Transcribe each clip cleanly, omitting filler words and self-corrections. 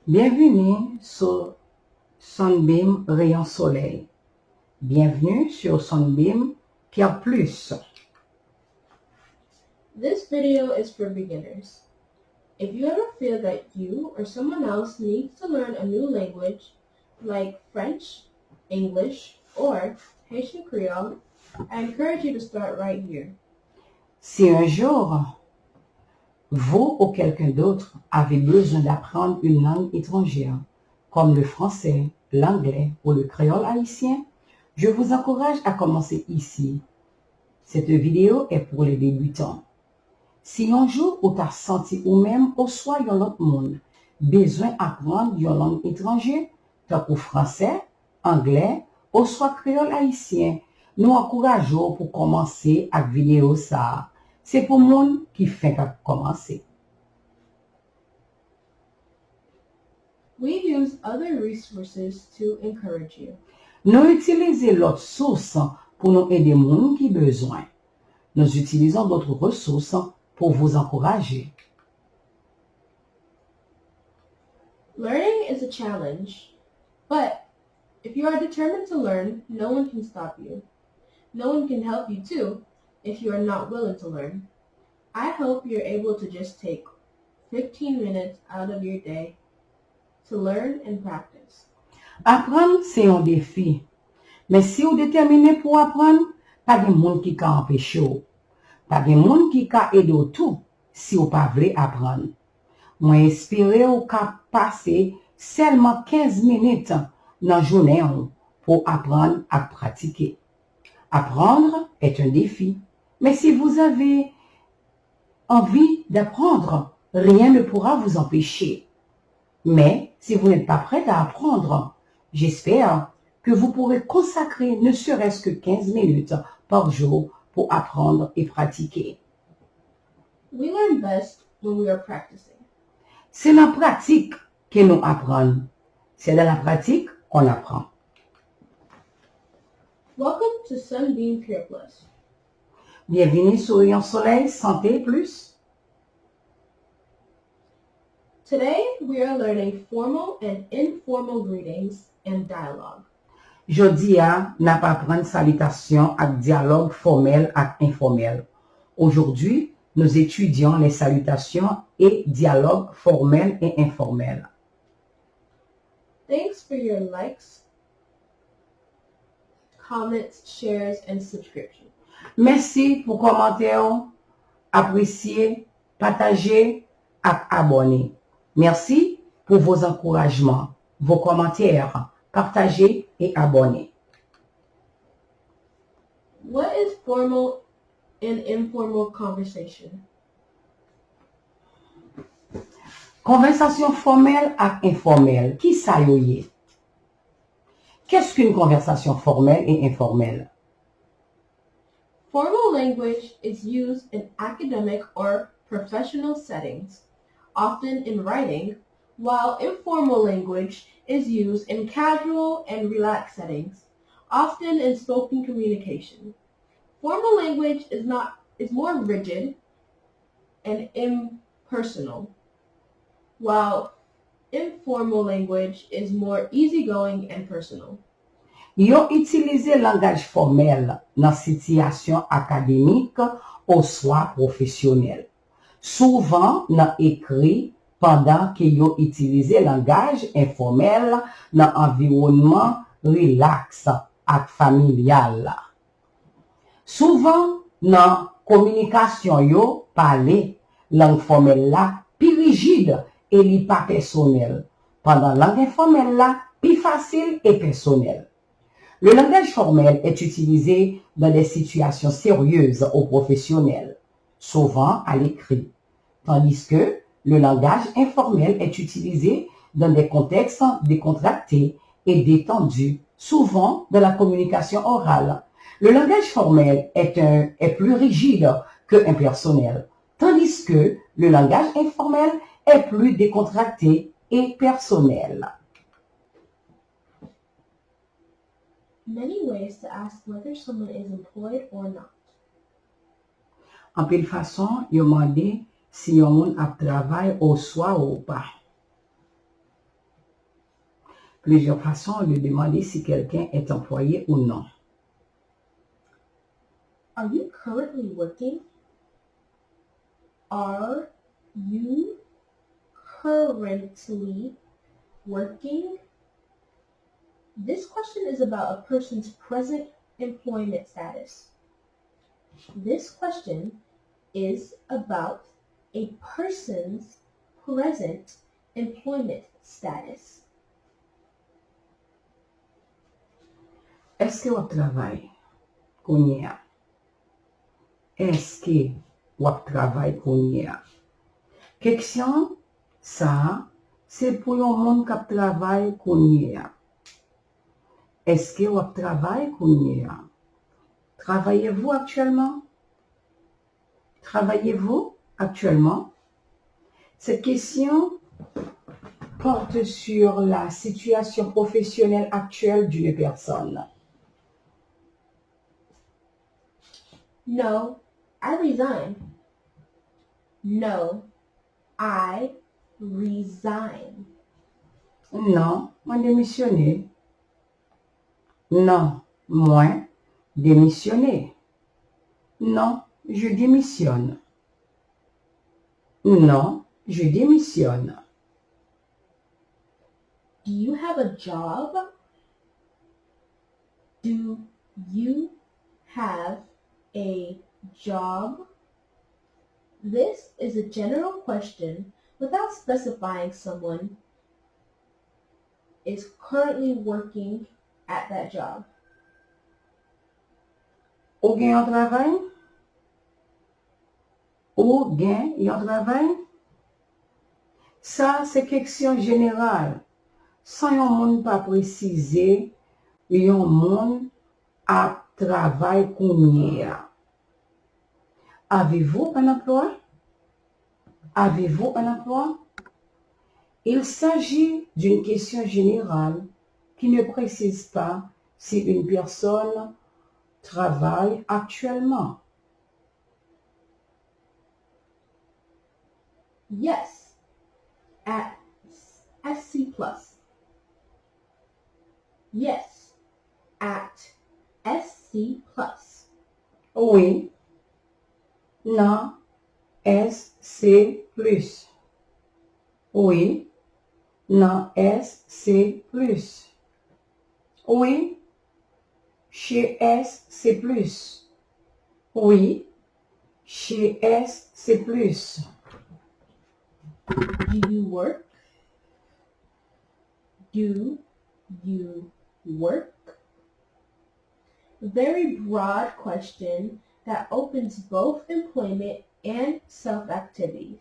Bienvenue sur Sunbeam Rayon Soleil. Bienvenue sur Sunbeam Care Plus. This video is for beginners. If you ever feel that you or someone else needs to learn a new language, like French, English, or Haitian Creole, I encourage you to start right here. Si un jour, vous ou quelqu'un d'autre avez besoin d'apprendre une langue étrangère, comme le français, l'anglais ou le créole haïtien, je vous encourage à commencer ici. Cette vidéo est pour les débutants. Si un jour ou t'as senti ou même ou soit yon l'autre monde besoin d'apprendre une langue étrangère, tant que français, anglais ou soit créole haïtien, nous encourageons pour commencer avec vidéo ça. C'est pour monde qui fait qu'à commencer. We use other resources to encourage you. Nous utilisons l'autre source pour nous aider monde qui besoin. Nous utilisons d'autres ressources pour vous encourager. Learning is a challenge, but if you are determined to learn, no one can stop you. No one can help you too if you are not willing to learn. I hope you're able to just take 15 minutes out of your day to learn and practice. Apprendre, c'est un défi. Mais si vous êtes déterminé pour apprendre, pas de monde qui peut empêcher vous. Pas de monde qui peut aider tout si vous pas voulez apprendre. Moi, espérer vous passer seulement 15 minutes dans la journée pour apprendre à pratiquer. Apprendre est un défi. Mais si vous avez envie d'apprendre, rien ne pourra vous empêcher. Mais si vous n'êtes pas prêt à apprendre, j'espère que vous pourrez consacrer ne serait-ce que 15 minutes par jour pour apprendre et pratiquer. We learn best when we are practicing. C'est la pratique que nous apprenons. C'est dans la pratique qu'on apprend. Welcome to Sunbeam Pure Plus. Bienvenue sur Rayon Soleil Santé Plus. Today we are learning formal and informal greetings and dialogue. Jodi a, n'a pas prendre salutation avec dialogue formel et informel. Aujourd'hui, nous étudions les salutations et dialogues formels et informels. Thanks for your likes, comments, shares, and subscription. Merci pour commentaires, apprécier, partager et abonner. Merci pour vos encouragements, vos commentaires, partager et abonner. What is formal and informal conversation? Conversation formelle et informelle. Qui ça y est? Qu'est-ce qu'une conversation formelle et informelle? Formal language is used in academic or professional settings, often in writing, while informal language is used in casual and relaxed settings, often in spoken communication. Formal language is more rigid and impersonal, while informal language is more easygoing and personal. Yo utiliser langage formel dans situation académique ou soit professionnel. Souvent, dans écrit pendant que yo utiliser langage informel dans environnement relax et familial. Souvent, dans communication yo parler langue formelle là plus rigide et li pas personnel. Pendant langue informelle là plus facile et personnel. Le langage formel est utilisé dans des situations sérieuses ou professionnelles, souvent à l'écrit, tandis que le langage informel est utilisé dans des contextes décontractés et détendus, souvent dans la communication orale. Le langage formel est plus rigide que impersonnel, tandis que le langage informel est plus décontracté et personnel. Many ways to ask whether someone is employed or not. En pile façon, yo mande si yon moun ap travail ou soit ou pas. plusieurs façons de demander si quelqu'un est employé ou non. Are you currently working? Are you currently working? This question is about a person's present employment status. This question is about a person's present employment status. Est-ce que vous travaillez? Kounia. Est-ce que vous travaillez? Kounia. Question, ça, c'est pour un monde qui travaille kounia. Est-ce que vous travaillez? Kounia. Travaillez-vous actuellement? Travaillez-vous actuellement? Cette question porte sur la situation professionnelle actuelle d'une personne. No, I resign. No, I resign. Non, moi démissionné. Non, moi démissionné. Non, je démissionne. Non, je démissionne. Do you have a job? Do you have a job? This is a general question without specifying someone is currently working at that job. Ou gen yon travail? Ou gen yon travail? Ça, c'est question générale. Sans yon moun pas préciser, yon moun a travail kounye a. Avez-vous un emploi? Avez-vous un emploi? Il s'agit d'une question générale qui ne précise pas si une personne travaille actuellement. Yes, at SC+. Yes, at SC+. Oui. Non. SC+. Oui. Non. SC+. Oui. Chez SC+. Oui. Chez SC+. Do you work? Do you work? Very broad question that opens both employment and self-activities.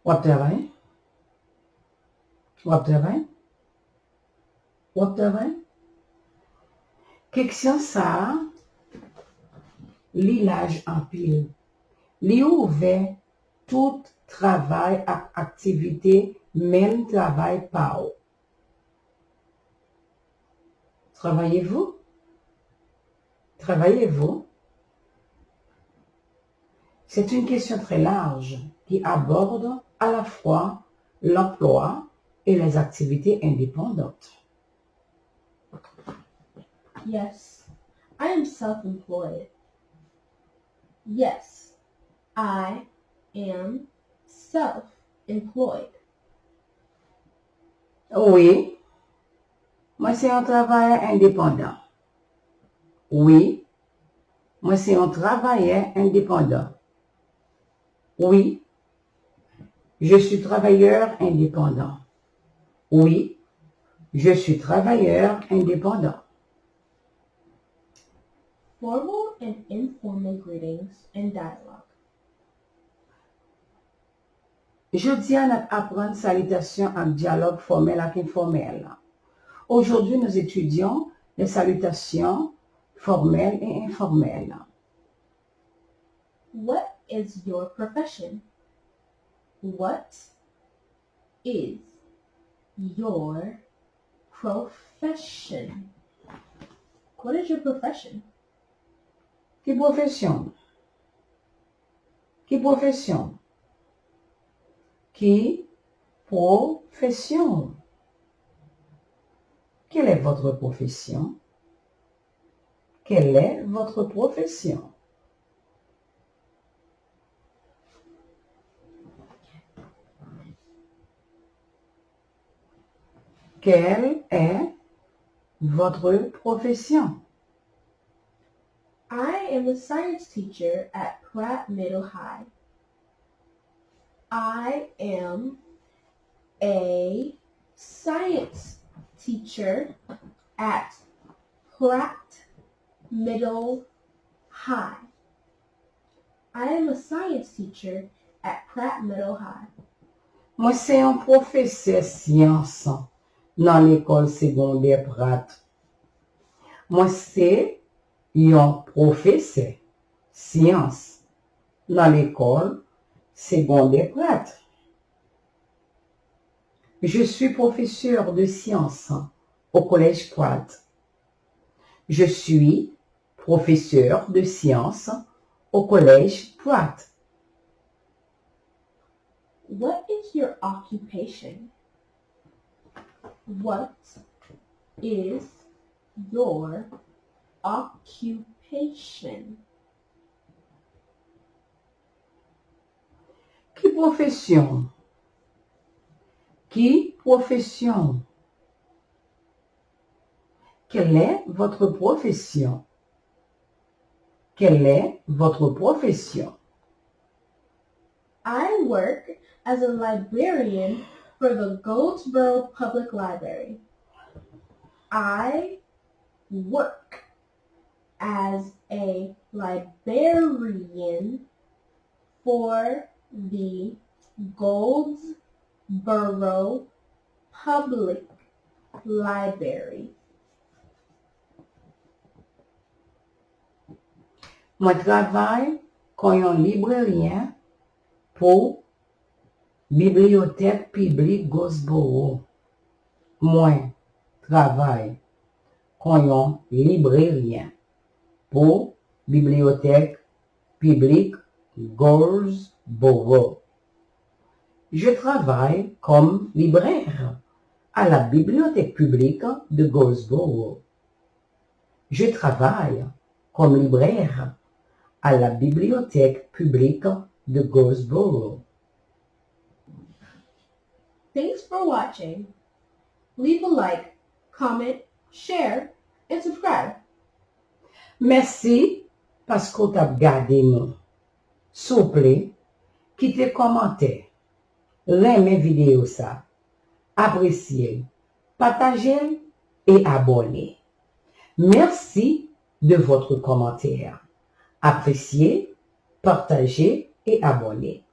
Wap travay? Wap travay? Wap travay? Keksyon sa, li laj an pil. Li ouve tout travay ak aktivite men travay pa ou. Travaillez-vous? Travaillez-vous? C'est une question très large qui aborde à la fois l'emploi et les activités indépendantes. Yes, I am self-employed. Yes, I am self-employed. Oui, moi c'est un travailleur indépendant. Oui, moi c'est un travailleur indépendant. Oui, je suis travailleur indépendant. Oui, je suis travailleur indépendant. Formal and informal greetings and dialogue. Jeudi, on a apprendre salutation en dialogue formel et informel. Aujourd'hui, nous étudions les salutations formelles et informelles. What is your profession? What is your profession? What is your profession? Qui profession? Qui profession? Qui profession? Quelle est votre profession? Quelle est votre profession? Quelle est votre profession? I am a science teacher at Pratt Middle High. I am a science teacher at Pratt Middle High. I am a science teacher at Pratt Middle High. Moi, c'est un professeur science dans l'école secondaire Pratt. Moi, c'est un professeur science dans l'école secondaire Pratt. Je suis professeur de sciences au collège Pratt. Je suis professeur de sciences au collège Pratt. What is your occupation? What is your occupation? Qui profession? Qui profession? Quelle est votre profession? Quelle est votre profession? I work as a librarian for the Goldsboro Public Library. I work as a librarian for the Goldsboro Public Library. Moi travaille comme un libraire pour Bibliothèque publique Goldsboro. Moi travaille comme un libraire pour Bibliothèque publique Goldsboro. Je travaille comme libraire à la Bibliothèque publique de Goldsboro. Je travaille comme libraire à la Bibliothèque publique de Goldsboro. Thanks for watching. Leave a like, comment, share, and subscribe. Merci parce que tu as regardé nous. S'il vous plaît, quittez commentaire, aimez vidéo ça, appréciez, partagez et abonnez. Merci de votre commentaire. Appréciez, partagez et abonnez.